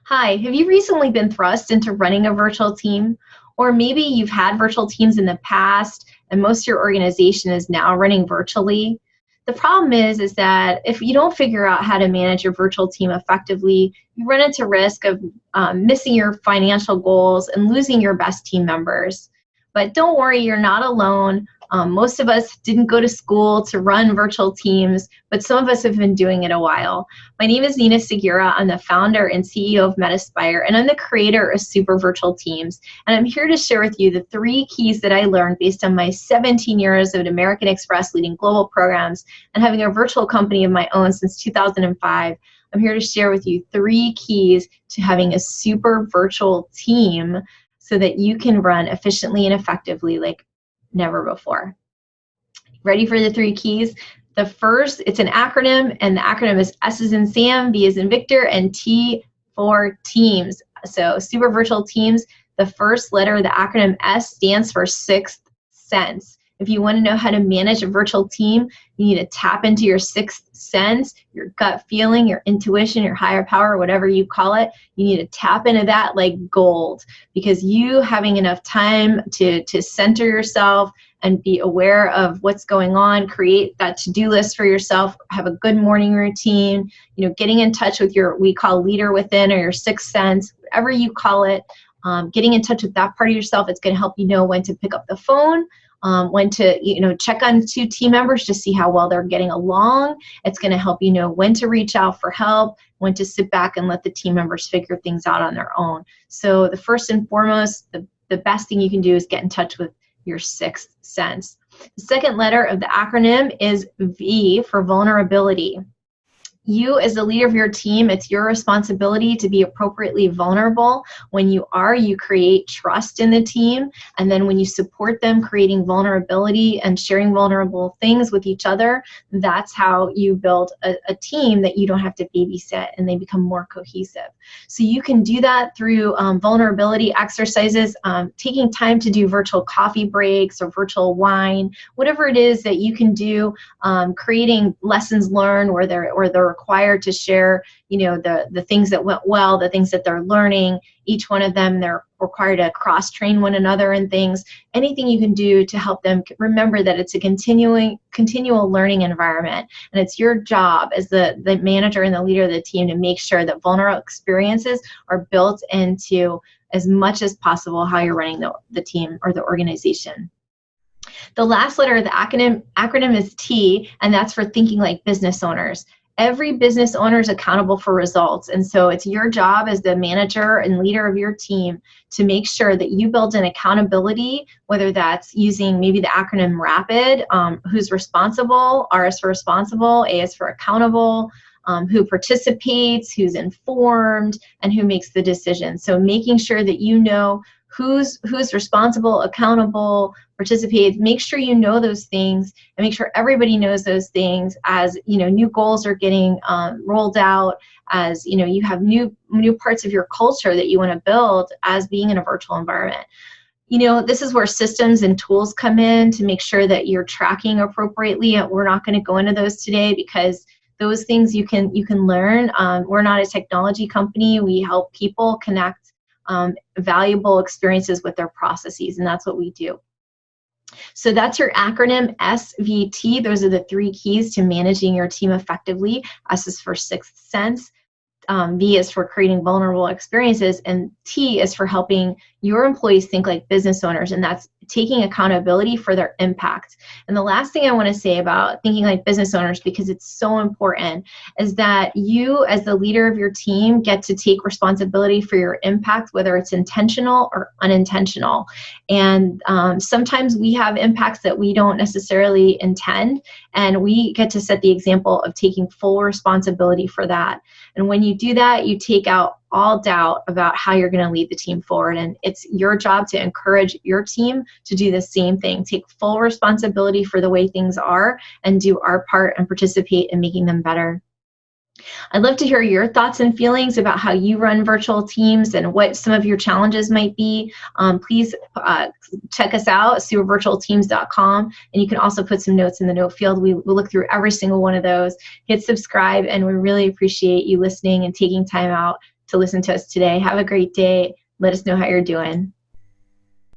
Hi, have you recently been thrust into running a virtual team? Or maybe you've had virtual teams in the past and most of your organization is now running virtually. The problem is that if you don't figure out how to manage your virtual team effectively, you run into risk of missing your financial goals and losing your best team members. But don't worry, you're not alone. Most of us didn't go to school to run virtual teams, but some of us have been doing it a while. My name is Nina Segura. I'm the founder and CEO of Metaspire, and I'm the creator of Super Virtual Teams. And I'm here to share with you the 3 keys that I learned based on my 17 years at American Express leading global programs and having a virtual company of my own since 2005. I'm here to share with you 3 keys to having a super virtual team so that you can run efficiently and effectively like never before. Ready for the 3 keys? The first, it's an acronym, and the acronym is S as in Sam, V as in Victor, and T for teams. So Super Virtual Teams, the first letter of the acronym S stands for sixth sense. If you want to know how to manage a virtual team, you need to tap into your sixth sense, your gut feeling, your intuition, your higher power, whatever you call it. You need to tap into that like gold, because you having enough time to center yourself and be aware of what's going on, create that to-do list for yourself, have a good morning routine, getting in touch with your, we call leader within, or your sixth sense, whatever you call it, getting in touch with that part of yourself. It's going to help you know when to pick up the phone, when to check on 2 team members to see how well they're getting along. It's going to help you know when to reach out for help, when to sit back and let the team members figure things out on their own. So the first and foremost, the best thing you can do is get in touch with your sixth sense. The second letter of the acronym is V for vulnerability. You, as the leader of your team, it's your responsibility to be appropriately vulnerable. When you create trust in the team. And then when you support them creating vulnerability and sharing vulnerable things with each other, that's how you build a team that you don't have to babysit, and they become more cohesive. So you can do that through vulnerability exercises, taking time to do virtual coffee breaks or virtual wine, whatever it is that you can do, creating lessons learned where they're required to share, the things that went well, the things that they're learning. Each one of them, they're required to cross-train one another and things. Anything you can do to help them remember that it's a continual learning environment. And it's your job as the manager and the leader of the team to make sure that vulnerable experiences are built into as much as possible how you're running the team or the organization. The last letter of the acronym is T, and that's for thinking like business owners. Every business owner is accountable for results, and so it's your job as the manager and leader of your team to make sure that you build an accountability, whether that's using maybe the acronym RAPID, who's responsible, R is for responsible, A is for accountable, who participates, who's informed, and who makes the decision. So making sure that you know who's responsible, accountable, participates. Make sure you know those things, and make sure everybody knows those things as new goals are getting rolled out, as you have new parts of your culture that you want to build as being in a virtual environment. This is where systems and tools come in to make sure that you're tracking appropriately. And we're not going to go into those today because those things you can learn. We're not a technology company. We help people connect valuable experiences with their processes, and that's what we do. So that's your acronym, SVT. Those are the 3 keys to managing your team effectively. S is for sixth sense, V is for creating vulnerable experiences, and T is for helping your employees think like business owners, and that's taking accountability for their impact. And the last thing I want to say about thinking like business owners, because it's so important, is that you as the leader of your team get to take responsibility for your impact, whether it's intentional or unintentional. And sometimes we have impacts that we don't necessarily intend, and we get to set the example of taking full responsibility for that. And when you do that, you take out all doubt about how you're going to lead the team forward. And it's your job to encourage your team to do the same thing. Take full responsibility for the way things are and do our part and participate in making them better. I'd love to hear your thoughts and feelings about how you run virtual teams and what some of your challenges might be. Please check us out, supervirtualteams.com, and you can also put some notes in the note field. We'll look through every single one of those. Hit subscribe, and we really appreciate you listening and taking time out to listen to us today. Have a great day. Let us know how you're doing.